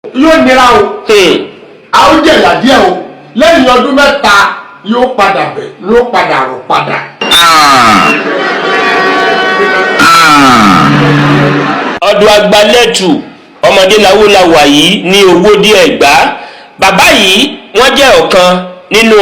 yóò nira o a ó jẹ̀yà díẹ̀ o lẹ́yìn ọdún mẹ́ta yóò padà rọ̀ padà. ọdún Agbalẹ́tù ọmọdé lawolawa yìí ní Owódé Ẹ̀gbá. Bàbá yìí wọ́n jẹ́ ọ̀kan nínú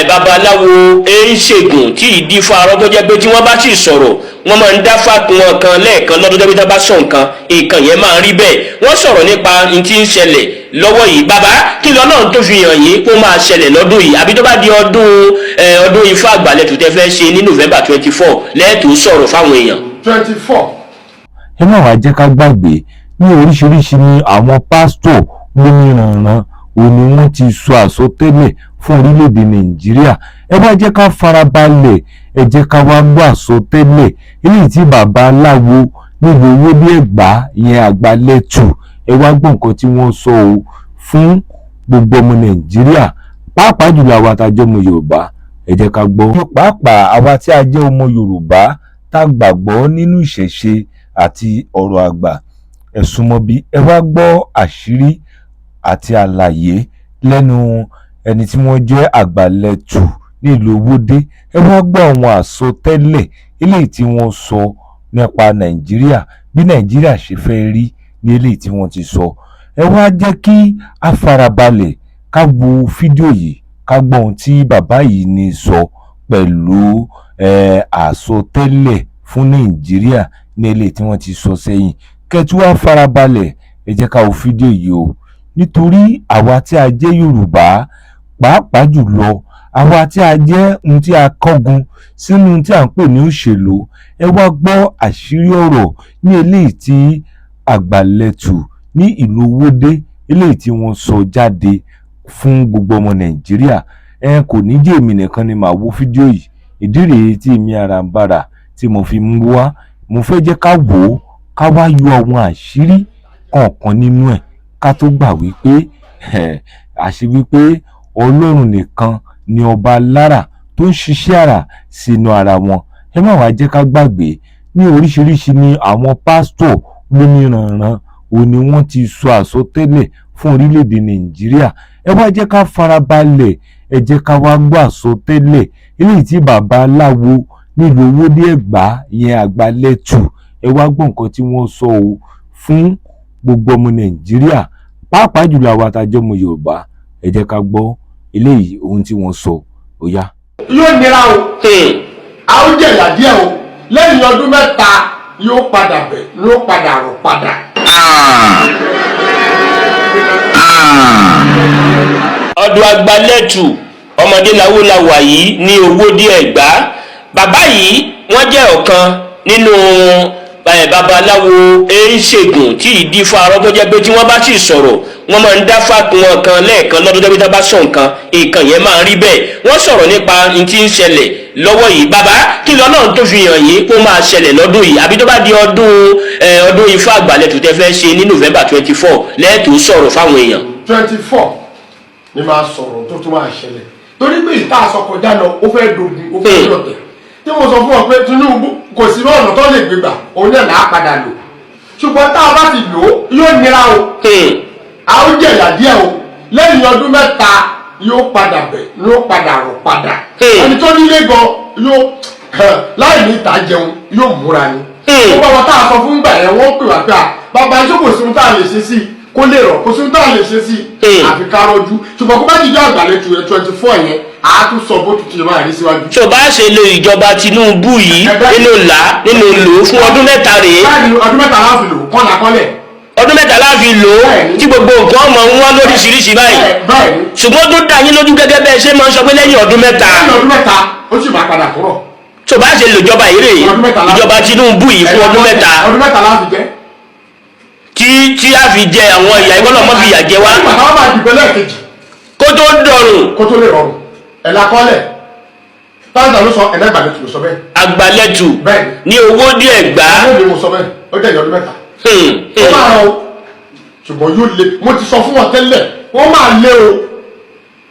babaláwo eríṣègùn tí ìdí fún arọ́ tó jẹ́ pé tí wọ́n bá sì sọ̀rọ̀ wọ́n máa ń dá fàkùn kan lẹ́ẹ̀kan lọ́dún tó bí tá bá sọ nǹkan yẹn máa ń rí bẹ́ẹ̀. Wọ́n sọ̀rọ̀ nípa n tí ń ṣẹlẹ̀ lọ́wọ́ yìí. Bàbá kí lọ́nà tó fi hàn yín kó máa ṣẹlẹ̀ lọ́dún yìí àbí tó bá di ọdún Ifá Àgbàlẹ́tù tẹ́ fẹ́ ṣe ní November 24 lẹ́ẹ̀tọ́ sọ̀rọ̀ fáwọn èèyàn. 24. ẹ má wàá jẹ́ ká gbàgbé ní oríṣiríṣi ni àwọn pásítọ̀ lóníranran òní wọ́n ti sọ àsọtẹ́lẹ̀ fún orílẹ̀-èdè Nàìjíríà. ẹ wá jẹ́ ká farabalẹ̀ ẹ jẹ́ ká wá gbọ́ àsọtẹ́lẹ̀ eléyìí tí bàbá aláwo nílùú Owódé Ẹ̀gbá ìyẹn Àgbàlẹ́tù ẹ wá gbọ́ nǹkan tí wọ́n sọ o fún gbogbo ọmọ Nàìjíríà pàápàá jùlọ àwa tá a jẹ́ ọmọ Yorùbá ẹ jẹ́ ká gbọ́. pàápàá àwa tí a jẹ́ ọmọ Yorùbá tá a gbàgbọ́ nínú ìṣẹ̀ṣe àti ọ̀rọ̀ àgbà ẹ súnmọ́ bí ẹ wá gbọ́ àṣírí àti àlàyé lẹ́nu ẹni tí wọ́n jẹ́ Àgbàlẹ́tù nílùú Owódé. ẹ wá gbọ́ àwọn àsọtẹ́lẹ̀ eléyìí tí wọ́n sọ nípa Nàìjíríà bí Nàìjíríà ṣe fẹ́ rí ní eléyìí tí wọ́n ti sọ. ẹ wá jẹ́ kí a farabalẹ̀ ká wo fídíò yìí ká gbọ́ ohun tí bàbá yìí ní sọ pẹ̀lú àsọtẹ́lẹ̀ fún Nàìjíríà ní eléyìí tí wọ́n ti sọ sẹ́yìn. kẹ́tù wá farabalẹ̀ ẹ jẹ́ ká wo fídíò yìí o nítorí àwa tí a jẹ́ Yorùbá pàápàá jùlọ àwa tí a jẹ́ ohun tí a kọ́gun sínú ohun tí à ń pè ní òṣèlú. ẹ wá gbọ́ àṣírí ọ̀rọ̀ ní eléyìí tí Àgbàlẹ́tù ní ìlú Owódé eléyìí tí wọ́n sọ jáde fún gbogbo ọmọ Nàìjíríà. kò ní jẹ́ èmi nìkan ni màá wo fídíò yìí ìdí rèé tí èmi Arambara tí mo fi mú wá. mo fẹ́ jẹ́ ká wò ó ká wá yọ àwọn àṣírí kọ̀ọ̀kan nínú ẹ̀ ká tó gbà wípé wípé Ọlọ́run nìkan ni ọba lára tó ń ṣiṣẹ́ àrà sínú ara wọn. ẹ má wàá jẹ́ ká gbàgbé ní oríṣiríṣi ni àwọn pásítọ̀ lóníranran òní wọ́n ti sọ àsọtẹ́lẹ̀ fún orílẹ̀-èdè Nàìjíríà. ẹ wá jẹ́ ká farabalẹ̀ ẹ jẹ́ ká wá gbọ́ àsọtẹ́lẹ̀ eléyìí tí bàbá aláwo nílùú Owódé Ẹ̀gbá ìyẹn Àgbàlẹ́tù ẹ wá gbọ́ nǹkan tí wọ́n sọ o fún gbogbo ọmọ Nàìjíríà pàápàá jùlọ àwa tá a jẹ́ ọmọ Yorùbá ẹ jẹ́ ká gbọ́ eléyìí ohun tí wọ́n sọ ó yá. yóò nira o a ó jẹ̀yà díẹ̀ o lẹ́yìn ọdún mẹ́ta yóò padà rọ̀ padà. ọdún Agbalẹ́tù ọmọdé lawolawa yìí ní Owódé Ẹ̀gbá. Bàbá yìí wọ́n jẹ́ ọ̀kan nínú babaláwo eríṣègùn tí ìdí fún arọ́ tó jẹ́ pé tí wọ́n bá sì sọ̀rọ̀ wọ́n máa ń dá fàkùn kan lẹ́ẹ̀kan lọ́dún tó bí tá bá sọ nǹkan yẹn máa ń rí bẹ́ẹ̀. Wọ́n sọ̀rọ̀ nípa n tí ń ṣẹlẹ̀ lọ́wọ́ yìí. Bàbá kí lọ́nà tó fi hàn yín kó máa ṣẹlẹ̀ lọ́dún yìí àbí tó bá di ọdún Ifá Àgbàlẹ́tù tẹ́ fẹ́ ṣe ní November 24 lẹ́ẹ̀tọ́ sọ̀rọ̀ fáwọn èèyàn. 24 ni máa sọ̀rọ̀ tó máa ṣẹlẹ̀ torí pé ìta àsọkọjá lọ ó fẹ́ dogun ó fẹ́ lọ̀tẹ̀ tí mo sọ fún ọ pé Tinubu kò sí ọ̀nà tó lè gbégbà òun náà là á padà lò ṣùgbọ́n tá a bá ti lò ó yóò nira o a ó jẹ̀yà díẹ̀ o lẹ́yìn ọdún mẹ́ta yóò padà rọ̀ padà ẹni tó nílé gan yóò láì ní ìta jẹun yóò múra ni ó bá wọn tá a sọ fún gbà yẹn wọ́n pè wá pé bàbá ẹjọ́ kò sí ohun tá a lè ṣe sí kó lè rọ̀ kò sí ohun tá a lè ṣe sí àfi ká rọ́jú ṣùgbọ́n kó bá jíjọ́ Àgbàlẹ́tù rẹ̀ 24 yẹn a tún sọ bó tutù yẹn máa rí síwájú. tó bá ṣe lo ìjọba Tinubu yìí nínú lò fún ọdún mẹ́ta rèé. ọdún mẹ́ta láàfin lò kọ́nà kọ́lẹ̀. ọdún mẹ́ta láàfin lò tí gbogbo nǹkan ọmọ ń wá lóríṣiríṣi báyìí. ṣùgbọ́n tó dá yín lójú gẹ́gẹ́ bẹ́ẹ̀ ṣe máa ń sọ pé lẹ́yìn ọdún mẹ́ta. lẹ́yìn ọdún mẹ́ta ó sì máa padà kúrò. tó bá ṣe lo ìjọba yìí rèé ìjọba Tinubu yìí fún ọdún mẹ́ta. ọdún mẹ́ta láàfin jẹ́. tí a fi jẹ àwọn ìyà ìwọ́n náà mọ́ fi ìyà jẹ wá. kó tó dọ̀rùn. kó tó lè rọrùn ẹ̀ lakọ́lẹ̀ táwọn ló sọ ẹ̀dá Àgbàlẹ́tù ló sọ bẹ́ẹ̀. Àgbàlẹ́tù ní Owódé Ẹ̀gbá. ọdún mo sọ bẹ́ẹ̀ ó jẹ́ ìyọdún mẹ́ta. ó máa rọ o ṣùgbọ́n yóò le mo ti sọ fún wọn tẹ́lẹ̀ wọ́n máa lé o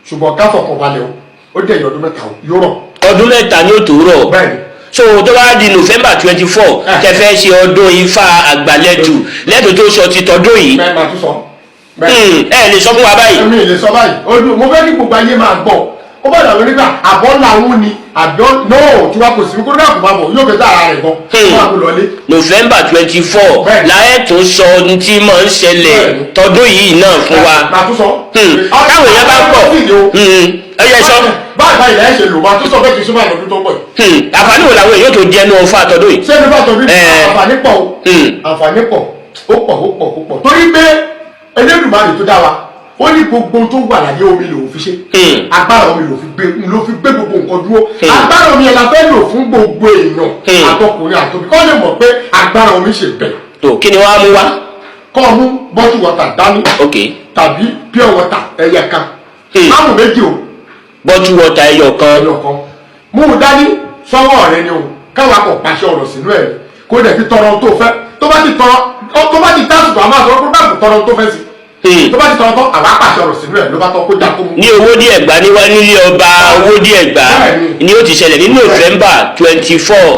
ṣùgbọ́n ká fọkàn balẹ̀ o ó jẹ́ ìyọdún mẹ́ta yóò rọ̀. ọdún mẹ́ta ni ó tó rọ̀. bẹ́ẹ̀ni. so tó bá di November 24 tẹ́ fẹ́ ṣe ọdún Ifá Àgbàlẹ́tù lẹ́tọ̀ọ́ tó sọ ti tọdún yìí. bẹ́ẹ̀ máa tún sọ. ẹ lè sọ fún wa báyìí. èmi lè sọ báyìí mo fẹ́ kí gbogbo ayé máa gbọ́ ó bá dàbí nígbà àbọ̀ làwọn ni àbọ̀ náà tí wàá kò sí kó dáàbò máa bọ̀ yóò fẹ́ dára rẹ̀ gan fún àkùlọ́lé. November 24 láyé tún sọ ohun tí mò ń ṣẹlẹ̀ tọdún yìí náà fún wa. màá tún sọ. káwọn èèyàn bá pọ̀ ẹ yẹ sọ. báyìí lẹ́yìn ṣe lò máa tún sọ bẹ́ẹ̀ kì í súnmọ́ àlọ́dún tó pọ̀ yìí. àǹfààní wo làwọn èèyàn tó jẹnu ọ̀fọ̀ àtọ́dún yìí. ṣé nípa tọ́dún àǹfààní pọ̀ àǹfààní pọ̀ ó pọ̀ torí pé Elédùmarè tó dá wa ó ní gbogbo tó wà láyé omi lòun fi ṣe agbára omi ló fi gbé gbogbo nǹkan dúró agbára omi yẹn la fẹ́ lò fún gbogbo èèyàn àtọkùnrin àtòbí kọ́ lè mọ̀ pé agbára omi ṣe bẹ̀. tó kí ni wàá mú wá. kọ́ mú bọ́tù wọ́tà dání tàbí pure water ẹyẹ kan máàmù méjì o. bọ́tù wọ́tà ẹyọ kan. mú un dání sọ́wọ́ rẹ ni o káwọn akọ̀ pàṣẹ ọ̀rọ̀ sínú ẹ̀ kó dẹ̀ fi tọrọ tó fẹ́ tó bá ti tásùkò àmọ́ àtọ́rọ́ kó dàgbò tọrọ tó fẹ́ sí tó bá ti tọrọ tán àwọn apàṣẹ ọ̀rọ̀ sínú ẹ̀ ló bá tọ́ kó jà kó mu. ní Owódé Ẹ̀gbá nílé ọba Owódé Ẹ̀gbá ni ó ti ṣẹlẹ̀ ní November 24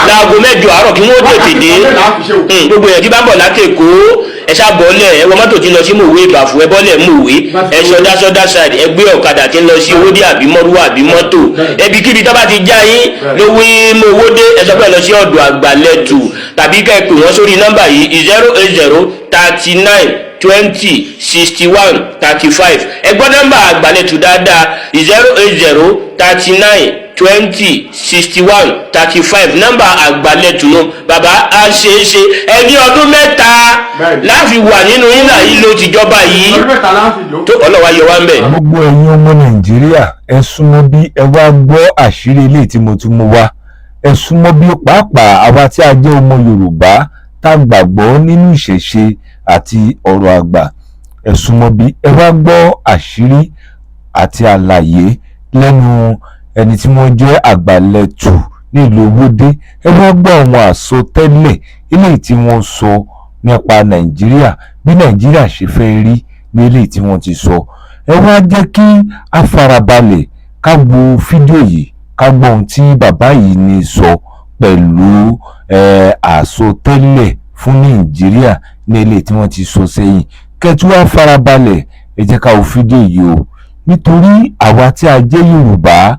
láago 8 àárọ̀ kí wọ́n tètè dé gbogbo èèyàn tí bá ń bọ̀ láti Èkó ẹ ṣàbọ̀lẹ̀ ẹ wọ mọ́tò tí ń lọ sí Mòwe Ìbàfò ẹ bọ́lẹ̀ Mòwe ẹ sọdá side ẹ gbé ọ̀kadà tí ń lọ sí Owódé àbí mọ́rúwà àbí mọ́tò ẹbí kíbi tó bá ti já yín lówó Owódé ẹ sọ pé lọ sí ọ̀dọ̀ Àgbàlẹ̀tù tàbí ká ẹ pè wọ́n sórí nọ́mbà yìí 08039 20 61 35 ẹgbọ́n nọ́mbà Àgbàlẹ̀tù dáadáa 080 39 20 61 35 nọ́mbà Àgbàlẹ̀tù nù bàbá a ṣeéṣe ẹni ọdún mẹ́ta láfi wà nínú yín náà yìí ló tìjọba yìí tó ọlọ́wà yọ wá ń bẹ̀. gbogbo ẹ̀yin ọmọ Nàìjíríà ẹ súnmọ́ bí ẹ wá gbọ́ àṣírí ilé tí mo tún mú wá ẹ súnmọ́ bí pàápàá àwa tí a jẹ́ ọmọ Yorùbá tá gbàgbọ́ nínú ìṣẹ̀ṣe àti ọ̀rọ̀ àgbà ẹ súnmọ́ bí ẹ wá gbọ́ àṣírí àti àlàyé lẹ́nu ẹni tí wọ́n jẹ́ Àgbàlẹ̀tù nílùú Owódé ẹ wá gbọ́ àwọn àsọtẹ́lẹ̀ eléyìí tí wọ́n sọ nípa Nàìjíríà bí Nàìjíríà ṣe fẹ́ rí ní eléyìí tí wọ́n ti sọ ẹ wá jẹ́ kí a farabalẹ̀ ká wo fídíò yìí ká gbọ́ ohun tí bàbá yìí ní sọ pẹ̀lú àsọtẹ́lẹ̀ fún Nàìjíríà ní eléyìí tí wọ́n ti sọ sẹ́yìn kẹ́tù wá farabalẹ̀ ẹ jẹ́ ká wo fídíò yìí o nítorí àwa tí a jẹ́ Yorùbá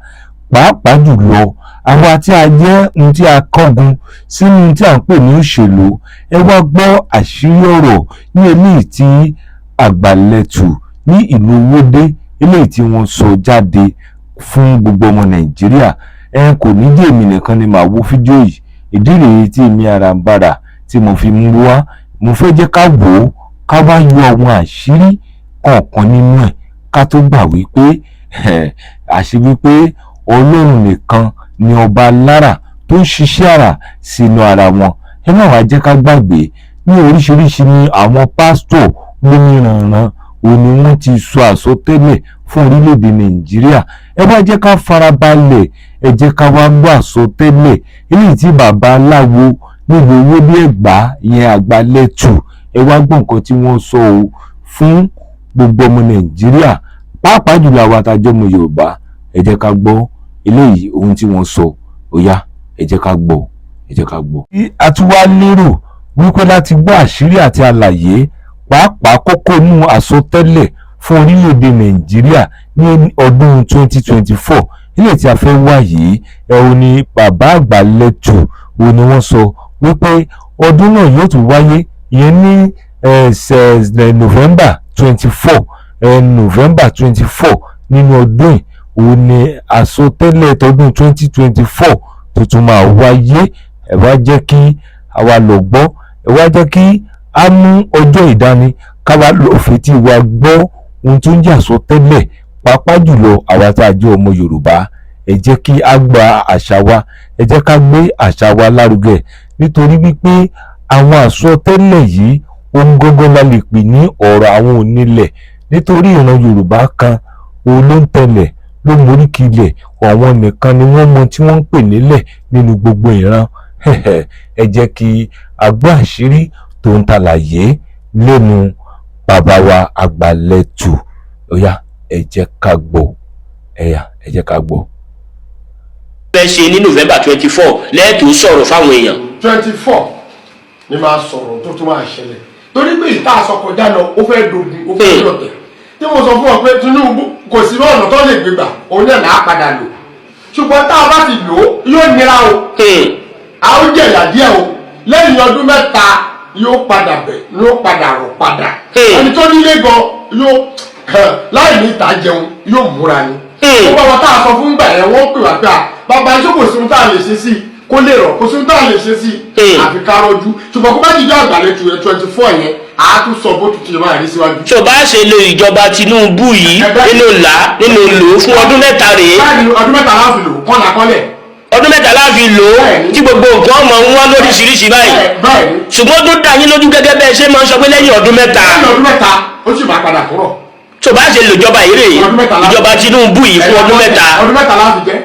pàápàá jùlọ àwa tí a jẹ́ ohun tí a kọ́gun sínú ohun tí à ń pè ní òṣèlú ẹ wá gbọ́ àṣírí ọ̀rọ̀ ní eléyìí tí Àgbàlẹ̀tù ní ìlú Owódé eléyìí tí wọ́n sọ jáde fún gbogbo ọmọ Nàìjíríà ẹ kò ní jẹ́ èmi nìkan ni màá wo fídíò yìí ìdí rèé tí èmi Arambara tí mo fi mú wá mo fẹ́ jẹ́ ká wò ó ká wá yọ àwọn àṣírí kọ̀ọ̀kan nínú ẹ̀ ká tó gbà wípé àṣírí pé Ọlọ́run nìkan ni ọba lára tó ń ṣiṣẹ́ àrà sínú ara wọn ẹ má wá jẹ́ ká gbàgbé ní oríṣiríṣi ni àwọn pásítọ̀ lóníranran òní wọ́n ti sọ àsọtẹ́lẹ̀ fún orílẹ̀-èdè Nàìjíríà ẹ wá jẹ́ ká farabalẹ̀ ẹ jẹ́ ká wá gbọ́ àsọtẹ́lẹ̀ eléyìí tí bàbá aláwo nílùú Owódé Ẹ̀gbá ìyẹn Àgbàlẹ̀tù ẹ wá gbọ́ nǹkan tí wọ́n sọ o fún gbogbo ọmọ Nàìjíríà pàápàá jùlọ àwọn àtàjọ ọmọ Yorùbá ẹ jẹ́ ká gbọ́ eléyìí ohun tí wọ́n sọ ó yá ẹ jẹ́ ká gbọ́ ẹ jẹ́ ká gbọ́. bí a tún wá lérò wípé láti gbọ́ àṣírí àti àlàyé pàápàá kókó inú àsọtẹ́lẹ̀ fún orílẹ̀-èdè Nàìjíríà ní ọdún 2024 ilé tí a fẹ́ wá yìí ò ní bàbá Àgbàlẹ̀tù ò ní wọ́n sọ wípé ọdún náà yóò tún wáyé ìyẹn ní November 24 nínú ọdún yìí ò ní àsọtẹ́lẹ̀ tọdún 2024 tó tún máa wáyé ẹ wá jẹ́ kí àwa lọ gbọ́ ẹ wá jẹ́ kí a mú ọjọ́ ìdání ká wá lọ fetí wa gbọ́ ohun tó ń jẹ́ àsọtẹ́lẹ̀ pàápàá jùlọ àwa tá a jẹ́ ọmọ Yorùbá ẹ jẹ́ kí a gba àṣà wa ẹ jẹ́ ká gbé àṣà wa lárugẹ nítorí wípé àwọn àsọtẹ́lẹ̀ yìí ohun gangan la lè pè ní ọ̀rọ̀ àwọn onílẹ̀ nítorí ìran Yorùbá kan òun ló ń tẹ̀lẹ̀ ló móríkì ilẹ̀ àwọn nìkan ni wọ́n mọ tí wọ́n ń pè nílẹ̀ nínú gbogbo ìran ẹ jẹ́ kí a gbọ́ àṣírí tó ń tàlàyé lẹ́nu bàbá wa Àgbàlẹ̀tù ó yá ẹ jẹ́ ká gbọ́ ẹ jẹ́ ká gbọ́. fẹ́ ṣe ní November 24 lẹ́ẹ̀tọ́ sọ̀rọ̀ fáwọn èèyàn. 24 ni máa sọ̀rọ̀ tó tún máa ṣẹlẹ̀ torí pé ìta àsọkọjá lọ ó fẹ́ dogun ó fẹ́ lọ̀tẹ̀ tí mo sọ fún ọ pé Tinubu kò sí ọ̀nà tó lè gbégbà òun náà là á padà lò ṣùgbọ́n tá a bá ti lò ó yóò nira o a ó jẹ̀yà díẹ̀ o lẹ́yìn ọdún mẹ́ta yóò padà rọ̀ padà ẹni tó nílé gan yóò láì ní ìta jẹun yóò múra ni ó bá wọn tá a sọ fún gbà yẹn wọ́n pè wá pé bàbá iṣẹ́ kò sí ohun tá a lè ṣe sí kó lè rọ̀ kò sí ohun tá a lè ṣe sí àfi ká rọ́jú ṣùgbọ́n kó bá jíjọ́ àgbàlejò rẹ̀ 24 yẹn a tún sọ bó tutù yẹn máa rí síwájú. tó bá ṣe lo ìjọba Tinubu yìí nínú lò fún ọdún mẹ́ta rèé. báyìí ọdún mẹ́ta láti lò kọ́nà kọ́lẹ̀. ọdún mẹ́ta láfi lò ó tí gbogbo nǹkan ọmọ ń wá lóríṣiríṣi báyìí ṣùgbọ́n tó dá yín lójú gẹ́gẹ́ bẹ́ẹ̀ ṣe máa ń sọ pé lẹ́yìn ọdún mẹ́ta. lẹ́yìn ọdún mẹ́ta ó sì máa padà kúrò. tó bá ṣe lò ìjọba yìí rèé ìjọba Tinubu yìí fún ọdún mẹ́ta. ọdún mẹ́ta láti jẹ́